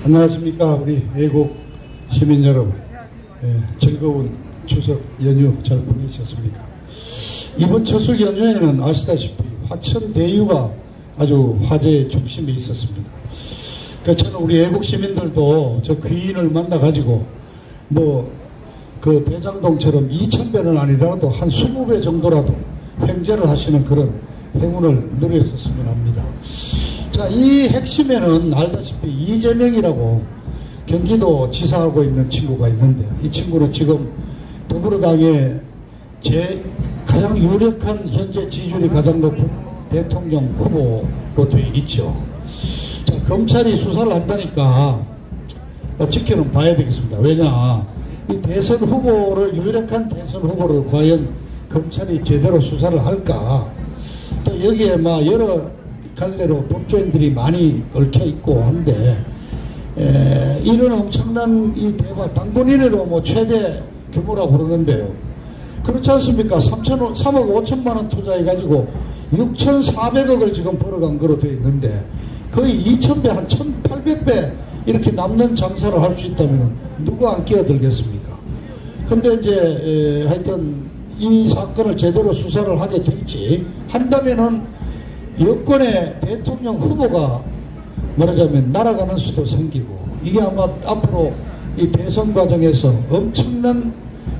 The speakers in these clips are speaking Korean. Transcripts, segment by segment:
안녕하십니까. 우리 애국 시민 여러분, 즐거운 추석 연휴 잘 보내셨습니까? 이번 추석 연휴에는 아시다시피 화천 대유가 아주 화제의 중심에 있었습니다. 그러니까 저는 우리 애국 시민들도 저 귀인을 만나가지고 그 대장동처럼 2000배는 아니더라도 한 20배 정도라도 횡재를 하시는 그런 행운을 누렸었으면 합니다. 자, 이 핵심에는 알다시피 이재명이라고 경기도 지사하고 있는 친구가 있는데, 이 친구는 지금 더불어당의 가장 유력한 현재 지지율이 가장 높은 대통령 후보로 되어 있죠. 자, 검찰이 수사를 한다니까 지켜는 봐야 되겠습니다. 왜냐, 이 대선 후보를, 유력한 대선 후보를 과연 검찰이 제대로 수사를 할까? 또 여기에 여러 갈래로 법조인들이 많이 얽혀있고 한데, 이런 엄청난 이 대박, 당군 이래로 최대 규모라고 그러는데요. 그렇지 않습니까? 3억 5천만원 투자해가지고 6,400억을 지금 벌어간 거로 되어 있는데, 거의 2,000배, 한 1,800배 이렇게 남는 장사를 할 수 있다면 누가 안 끼어들겠습니까? 근데 이제 하여튼 이 사건을 제대로 수사를 하게 될지 한다면은 여권의 대통령 후보가 말하자면 날아가는 수도 생기고, 이게 아마 앞으로 이 대선 과정에서 엄청난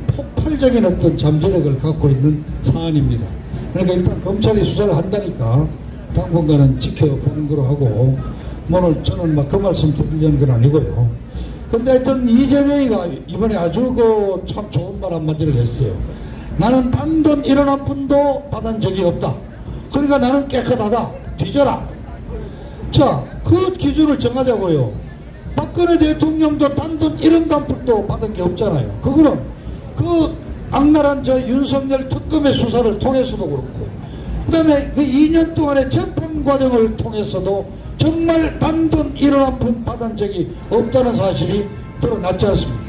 폭발적인 어떤 잠재력을 갖고 있는 사안입니다. 그러니까 일단 검찰이 수사를 한다니까 당분간은 지켜보는 거로 하고, 오늘 저는 그 말씀 드리려는 건 아니고요. 근데 하여튼 이재명이가 이번에 아주 참 좋은 말 한마디를 했어요. 나는 단돈 1원 한 푼도 받은 적이 없다. 그러니까 나는 깨끗하다. 뒤져라. 자, 그 기준을 정하자고요. 박근혜 대통령도 단돈 1원 한 푼도 받은 게 없잖아요. 그거는 그 악랄한 윤석열 특검의 수사를 통해서도 그렇고, 그 다음에 그 2년 동안의 재판 과정을 통해서도 정말 단돈 1원 한 푼 받은 적이 없다는 사실이 드러났지 않습니까?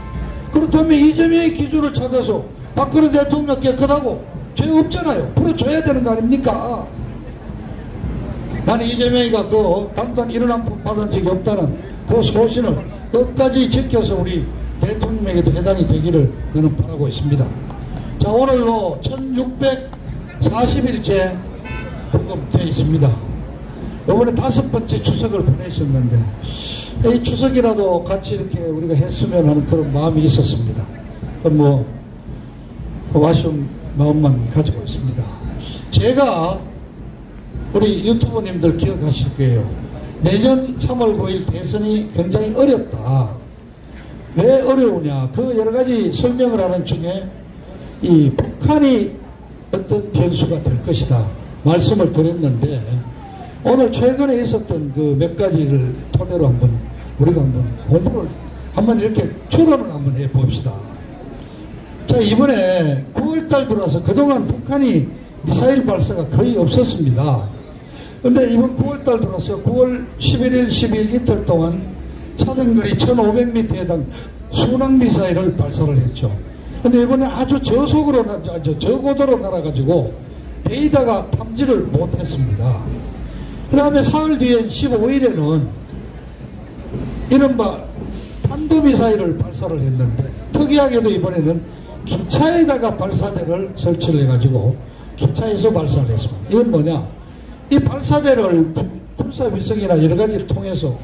그렇다면 이재명의 기준을 찾아서 박근혜 대통령 깨끗하고 죄 없잖아요. 풀어줘야 되는 거 아닙니까? 나는 이재명이가 그 단돈 1원 한 푼 받은 적이 없다는 그 소신을 끝까지 지켜서 우리 대통령에게도 해당이 되기를 저는 바라고 있습니다. 자, 오늘로 1640일째 부검되어 있습니다. 이번에 5번째 추석을 보내셨는데, 이 추석이라도 같이 이렇게 우리가 했으면 하는 그런 마음이 있었습니다. 아쉬운 마음만 가지고 있습니다. 제가 우리 유튜버님들 기억하실 거예요. 내년 3월 9일 대선이 굉장히 어렵다. 왜 어려우냐? 그 여러 가지 설명을 하는 중에 이 북한이 어떤 변수가 될 것이다 말씀을 드렸는데, 오늘 최근에 있었던 그 몇 가지를 토대로 우리가 공부를 이렇게 추론을 해 봅시다. 자, 이번에 9월달 들어와서 그동안 북한이 미사일 발사가 거의 없었습니다. 근데 이번 9월달 들어와서 9월 11일, 12일 이틀 동안 사정거리 1500m에 해당 순항미사일을 발사를 했죠. 근데 이번에 아주 저고도로 날아가지고 레이더가 탐지를 못했습니다. 그 다음에 사흘 뒤엔 15일에는 이른바 탄도미사일을 발사를 했는데, 특이하게도 이번에는 기차에다가 발사대를 설치를 해가지고 기차에서 발사를 했습니다. 이건 뭐냐? 이 발사대를 군사위성이나 여러 가지를 통해서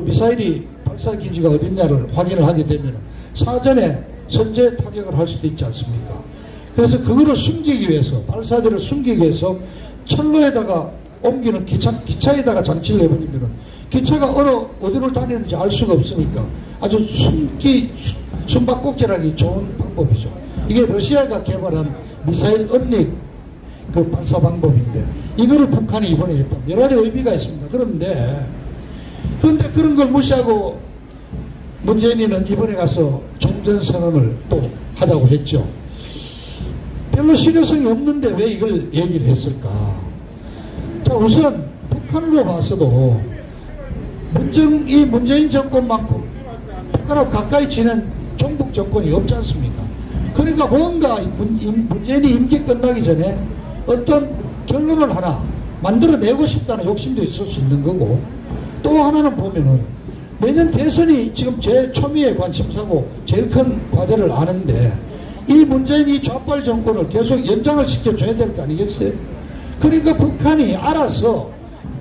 미사일이 발사 기지가 어딨냐를 확인을 하게 되면 사전에 선제 타격을 할 수도 있지 않습니까? 그래서 그거를 숨기기 위해서, 발사대를 숨기기 위해서 철로에다가 옮기는 기차에다가 장치를 해버리면 기차가 어디로 다니는지 알 수가 없으니까 아주 숨바꼭질하기 좋은 방법이죠. 이게 러시아가 개발한 미사일 언릭 그 발사 방법인데, 이거를 북한이 이번에 했다면 여러 가지 의미가 있습니다. 그런데 그런 걸 무시하고 문재인이는 이번에 가서 종전선언을 또 하자고 했죠. 별로 실효성이 없는데 왜 이걸 얘기를 했을까? 자, 우선 북한으로 봐서도 문재인 정권만큼 북한하고 가까이 지낸 종북 정권이 없지 않습니까? 그러니까 뭔가 문재인이 임기 끝나기 전에 어떤 결론을 하나 만들어내고 싶다는 욕심도 있을 수 있는 거고, 또 하나는 보면은 내년 대선이 지금 제 초미의 관심사고 제일 큰 과제를 아는데 이 문재인 이 좌빨 정권을 계속 연장을 시켜줘야 될 거 아니겠어요? 그러니까 북한이 알아서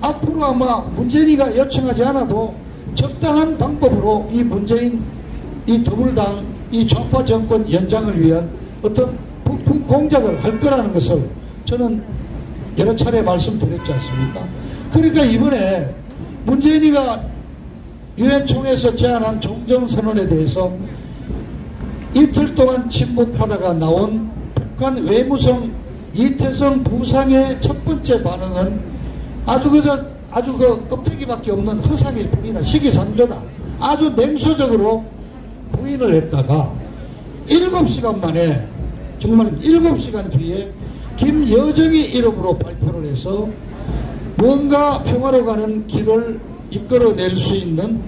앞으로 아마 문재인이가 요청하지 않아도 적당한 방법으로 이 문재인 이 더불당 이 좌파 정권 연장을 위한 어떤 북풍 공작을 할 거라는 것을 저는 여러 차례 말씀드렸지 않습니까? 그러니까 이번에 문재인이가 유엔 총회에서 제안한 종전선언에 대해서 이틀 동안 침묵하다가 나온 북한 외무성 이태성 부상의 첫 번째 반응은 아주 그 껍데기밖에 없는 허상일 뿐이다. 시기상조다. 아주 냉소적으로 부인을 했다가 7시간 만에 정말 7시간 뒤에 김여정이 이름으로 발표를 해서 뭔가 평화로 가는 길을 이끌어낼 수 있는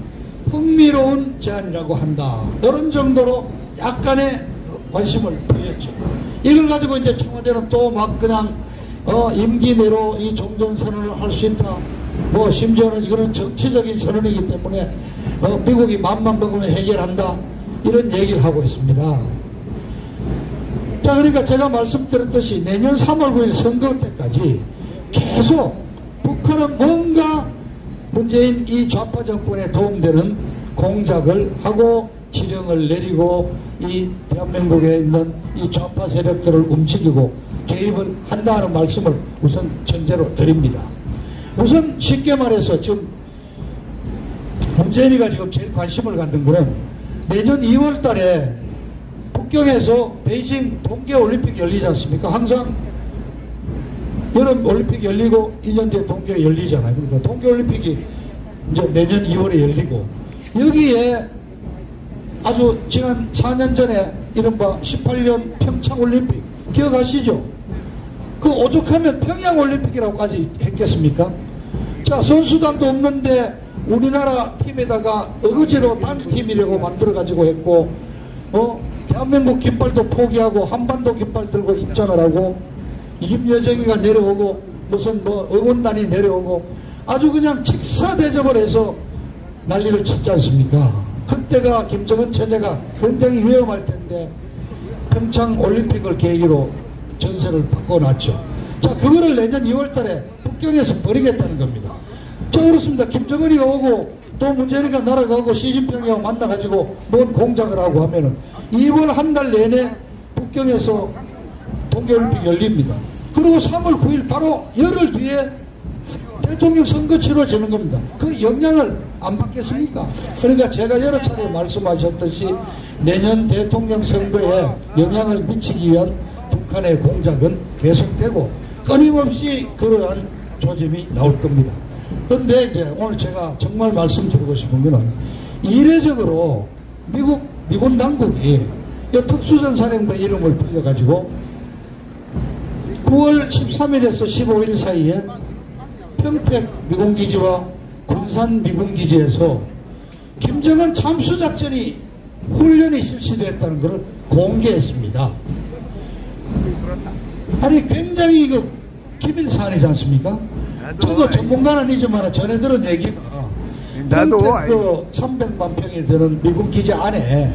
흥미로운 제안이라고 한다. 이런 정도로 약간의 관심을 보였죠. 이걸 가지고 이제 청와대는 또 막 그냥 임기 내로 이 종전선언을 할 수 있다. 뭐 심지어는 이거는 정치적인 선언이기 때문에 미국이 맘만 먹으면 해결한다. 이런 얘기를 하고 있습니다. 자, 그러니까 제가 말씀드렸듯이 내년 3월 9일 선거 때까지 계속 북한은 뭔가 문재인 이 좌파 정권에 도움되는 공작을 하고 지령을 내리고 이 대한민국에 있는 이 좌파 세력들을 움직이고 개입을 한다는 말씀을 우선 전제로 드립니다. 우선 쉽게 말해서 지금 문재인이가 지금 제일 관심을 갖는 것은 내년 2월 달에 북경에서 베이징 동계올림픽 열리지 않습니까? 항상 여름 올림픽 열리고 2년 뒤에 동계 열리잖아요. 그러니까 동계올림픽이 이제 내년 2월에 열리고 여기에 아주 지난 4년 전에 이른바 18년 평창올림픽 기억하시죠? 그 오죽하면 평양올림픽이라고까지 했겠습니까? 자, 선수단도 없는데 우리나라 팀에다가 어거지로 단일팀이라고 만들어가지고 했고 대한민국 깃발도 포기하고 한반도 깃발 들고 입장을 하고 김여정이가 내려오고 무슨 응원단이 내려오고 아주 그냥 직사대접을 해서 난리를 쳤지 않습니까? 그때가 김정은 체제가 굉장히 위험할 텐데 평창올림픽을 계기로 전세를 바꿔놨죠. 자, 그거를 내년 2월 달에 북경에서 버리겠다는 겁니다. 저 그렇습니다. 김정은이가 오고 또 문재인이가 날아가고 시진핑이하고 만나가지고 뭔 공작을 하고 하면은 2월 한 달 내내 북경에서 동계올림픽 열립니다. 그리고 3월 9일 바로 열흘 뒤에 대통령 선거 치러지는 겁니다. 그 영향을 안 받겠습니까? 그러니까 제가 여러 차례 말씀하셨듯이 내년 대통령 선거에 영향을 미치기 위한 북한의 공작은 계속되고 끊임없이 그러한 조짐이 나올 겁니다. 그런데 이제 오늘 제가 정말 말씀드리고 싶은 것은 이례적으로 미군 당국이 특수전사령부 이름을 빌려가지고 9월 13일에서 15일 사이에 평택 미군기지와 군산 미군기지에서 김정은 참수작전이 훈련이 실시됐다는 것을 공개했습니다. 아니 굉장히 이거 기밀 사안이지 않습니까? 저도 전문가는 아니지만 전해 들은 얘기가 평택 그 300만 평이 되는 미군기지 안에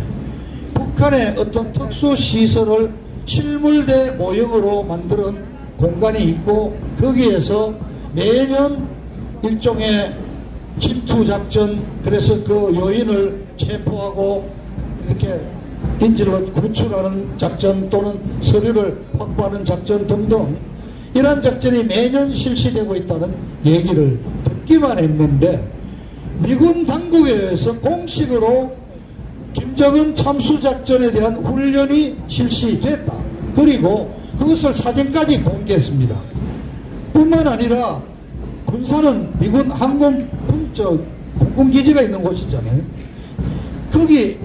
북한의 어떤 특수시설을 실물대 모형으로 만드는 공간이 있고 거기에서 매년 일종의 침투작전 그래서 그 요인을 체포하고 이렇게 인질로 구출하는 작전 또는 서류를 확보하는 작전 등등 이러한 작전이 매년 실시되고 있다는 얘기를 듣기만 했는데 미군 당국에 의해서 공식으로 김정은 참수작전에 대한 훈련이 실시됐다. 그리고 그것을 사진까지 공개했습니다. 뿐만 아니라 군산은 미군 공군기지가 있는 곳이잖아요. 거기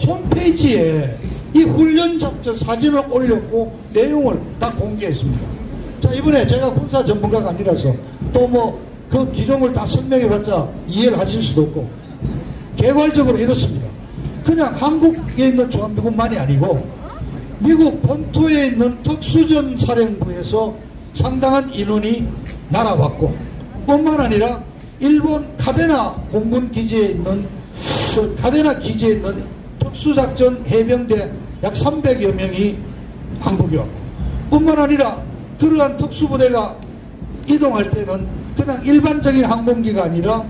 홈페이지에 이 훈련작전 사진을 올렸고 내용을 다 공개했습니다. 자, 이번에 제가 군사 전문가가 아니라서 또 그 기종을 다 설명해봤자 이해를 하실 수도 없고 개괄적으로 이렇습니다. 그냥 한국에 있는 주한미군만이 아니고 미국 본토에 있는 특수전 사령부에서 상당한 인원이 날아왔고 뿐만 아니라 일본 카데나 공군 기지에 있는 그 카데나 기지에 있는 특수작전 해병대 약 300여 명이 한국에 왔고, 뿐만 아니라 그러한 특수부대가 이동할 때는 그냥 일반적인 항공기가 아니라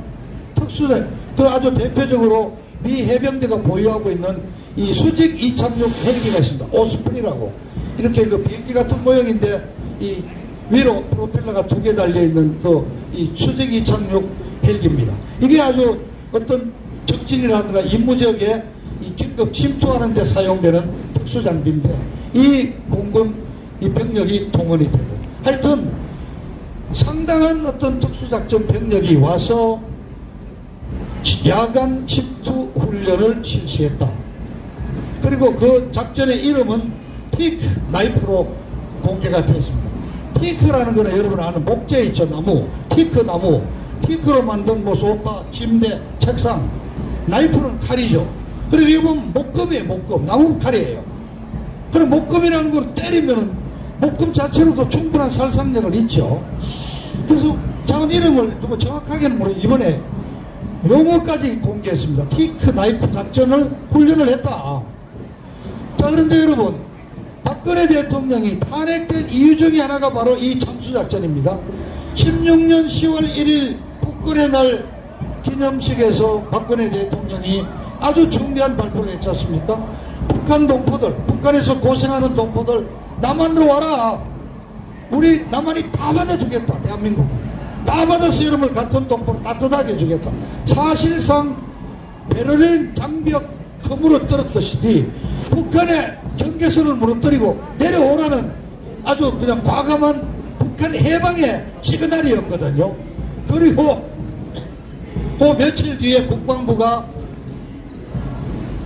특수대, 그 아주 대표적으로 미 해병대가 보유하고 있는 이 수직 이착륙 헬기가 있습니다. 오스프리라고. 이렇게 그 비행기 같은 모형인데 이 위로 프로펠러가 2개 달려있는 그 이 수직 이착륙 헬기입니다. 이게 아주 어떤 적진이라든가 임무지역에 이 긴급 침투하는 데 사용되는 특수장비인데, 이 공군 이 병력이 동원이 되고, 하여튼 상당한 어떤 특수작전 병력이 와서 야간 침투 훈련을 실시했다. 그리고 그 작전의 이름은 피크 나이프로 공개가 되었습니다. 피크라는 거는 여러분 아는 목재 있죠, 나무, 피크 나무, 피크로 만든 뭐 소파, 침대, 책상, 나이프는 칼이죠. 그리고 이건 목금이에요. 목금, 나무 칼이에요. 그럼 목금이라는 걸 때리면은 목금 자체로도 충분한 살상력을 있죠. 그래서 작은 이름을 뭐 정확하게는 모르겠는데 이번에 용어까지 공개했습니다. 피크 나이프 작전을 훈련을 했다. 자, 그런데 여러분, 박근혜 대통령이 탄핵된 이유 중에 하나가 바로 이 잠수작전입니다. 16년 10월 1일 국군의 날 기념식에서 박근혜 대통령이 아주 중대한 발표를 했지 않습니까? 북한 동포들, 북한에서 고생하는 동포들 남한으로 와라. 우리 남한이 다 받아주겠다. 대한민국 다 받아서 여러분을 같은 동포로 따뜻하게 해주겠다. 사실상 베를린 장벽 컴으로 떨어뜨리듯이 북한의 경계선을 무너뜨리고 내려오라는 아주 그냥 과감한 북한 해방의 시그널이었거든요. 그리고 그 며칠 뒤에 국방부가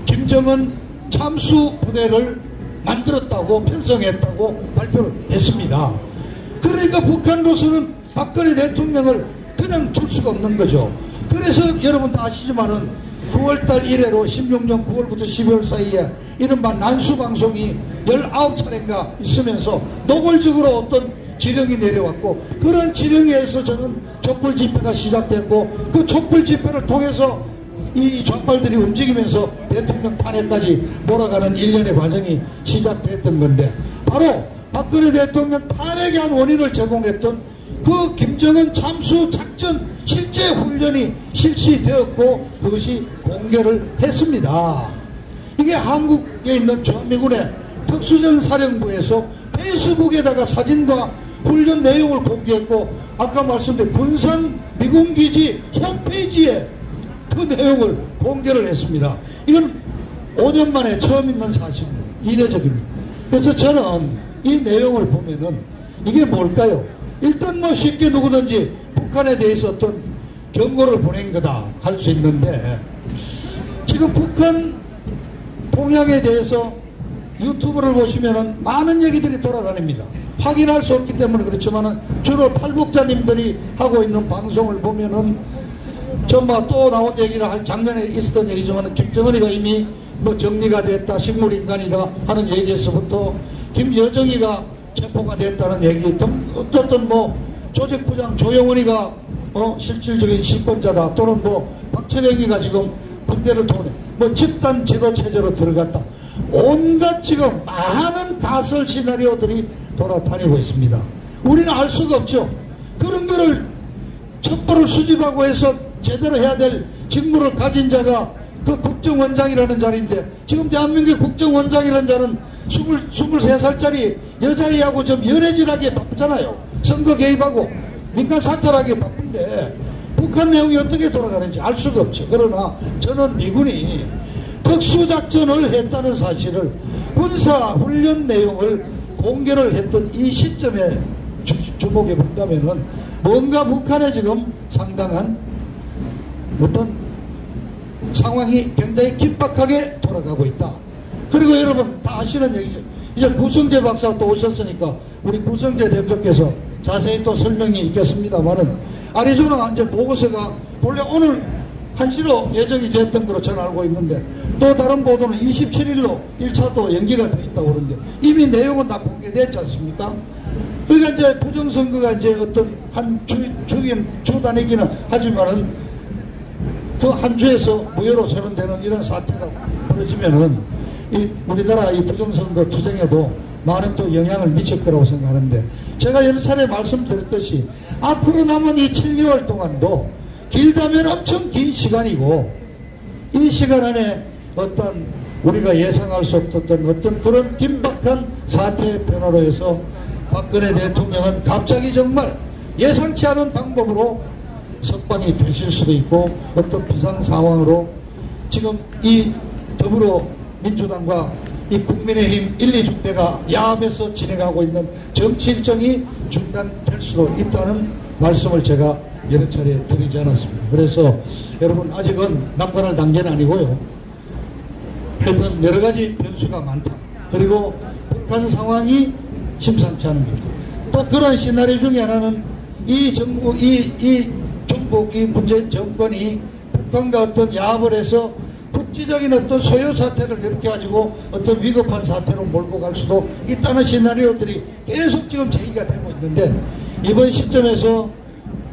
김정은 참수 부대를 만들었다고 편성했다고 발표를 했습니다. 그러니까 북한으로서는 박근혜 대통령을 그냥 둘 수가 없는 거죠. 그래서 여러분 다 아시지만은 9월달 이래로 16년 9월부터 12월 사이에 이른바 난수방송이 19차례인가 있으면서 노골적으로 어떤 지령이 내려왔고, 그런 지령에 의해서 저는 촛불 집회가 시작됐고, 그 촛불 집회를 통해서 이 좌빨들이 움직이면서 대통령 탄핵까지 몰아가는 일련의 과정이 시작됐던 건데, 바로 박근혜 대통령 탄핵에 한 원인을 제공했던 그 김정은 참수 작전 실제 훈련이 실시되었고 그것이 공개를 했습니다. 이게 한국에 있는 주한미군의 특수전사령부에서 페이스북에다가 사진과 훈련 내용을 공개했고, 아까 말씀드린 군산 미군기지 홈페이지에 그 내용을 공개를 했습니다. 이건 5년 만에 처음 있는 사실입니다. 이례적입니다. 그래서 저는 이 내용을 보면은 이게 뭘까요? 일단 뭐 쉽게 누구든지 북한에 대해서 어떤 경고를 보낸 거다 할 수 있는데, 지금 북한 동향에 대해서 유튜브를 보시면은 많은 얘기들이 돌아다닙니다. 확인할 수 없기 때문에 그렇지만은 주로 팔북자님들이 하고 있는 방송을 보면은 정말 또 나온 얘기라 작년에 있었던 얘기지만 김정은이가 이미 뭐 정리가 됐다, 식물인간이다 하는 얘기에서부터 김여정이가 체포가 됐다는 얘기, 어떤 뭐 조직부장 조영원이가 실질적인 실권자다, 또는 뭐 박철영이가 지금 군대를 통해 뭐 집단 지도 체제로 들어갔다, 온갖 지금 많은 가설 시나리오들이 돌아다니고 있습니다. 우리는 알 수가 없죠. 그런 거를 첩보를 수집하고 해서 제대로 해야 될 직무를 가진 자가 그 국정원장이라는 자리인데, 지금 대한민국의 국정원장이라는 자는 23살짜리 여자애하고 좀 연애질하기에 바쁘잖아요. 선거 개입하고 민간 사찰하기에 바쁜데 북한 내용이 어떻게 돌아가는지 알 수가 없죠. 그러나 저는 미군이 특수작전을 했다는 사실을, 군사훈련 내용을 공개를 했던 이 시점에 주목해 본다면은 뭔가 북한에 지금 상당한 어떤 상황이 굉장히 긴박하게 돌아가고 있다. 그리고 여러분 다 아시는 얘기죠. 이제 구성재 박사가 또 오셨으니까 우리 구성재 대표께서 자세히 또 설명이 있겠습니다만은, 아리조나 이제 보고서가 본래 오늘 1시로 예정이 됐던 걸로 저는 알고 있는데, 또 다른 보도는 27일로 1차도 연기가 돼 있다고 그러는데, 이미 내용은 다 공개됐지 않습니까? 그러니까 이제 부정선거가 이제 어떤 한 주 단위기는 하지만은 그 한 주에서 무효로 선언되는 이런 사태가 벌어지면은 이 우리나라 이 부정선거 투쟁에도 많은 또 영향을 미칠 거라고 생각하는데, 제가 여러 차례 말씀드렸듯이 앞으로 남은 이 7개월 동안도 길다면 엄청 긴 시간이고, 이 시간 안에 어떤 우리가 예상할 수 없었던 어떤 그런 긴박한 사태의 변화로 해서 박근혜 대통령은 갑자기 정말 예상치 않은 방법으로 석방이 되실 수도 있고, 어떤 비상 상황으로 지금 이 더불어민주당과 이 국민의힘 1, 2중대가 야합에서 진행하고 있는 정치 일정이 중단될 수도 있다는 말씀을 제가 여러 차례 드리지 않았습니다. 그래서 여러분, 아직은 낙관할 단계는 아니고요. 하여튼 여러 가지 변수가 많다. 그리고 북한 상황이 심상치 않은 것. 또 그런 시나리오 중에 하나는 이 정부, 중국, 이 문재인 정권이 북한과 어떤 야합을 해서 국지적인 어떤 소요 사태를 이렇게 가지고 어떤 위급한 사태로 몰고 갈 수도 있다는 시나리오들이 계속 지금 제기가 되고 있는데, 이번 시점에서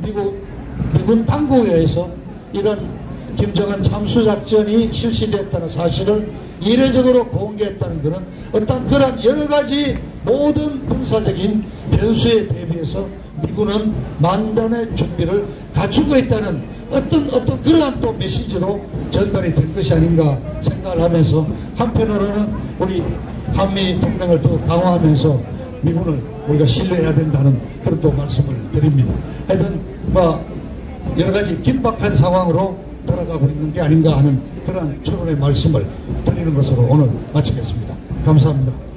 미군 당국에 의해서 이런 김정은 참수작전이 실시됐다는 사실을 이례적으로 공개했다는 것은 어떤 그런 여러 가지 모든 군사적인 변수에 대비해서 미군은 만반의 준비를 갖추고 있다는 어떤 그러한 또 메시지로 전달이 된 것이 아닌가 생각을 하면서, 한편으로는 우리 한미 동맹을 더 강화하면서 미군을 우리가 신뢰해야 된다는 그런 또 말씀을 드립니다. 하여튼 여러 가지 긴박한 상황으로 돌아가고 있는 게 아닌가 하는 그러한 추론의 말씀을 드리는 것으로 오늘 마치겠습니다. 감사합니다.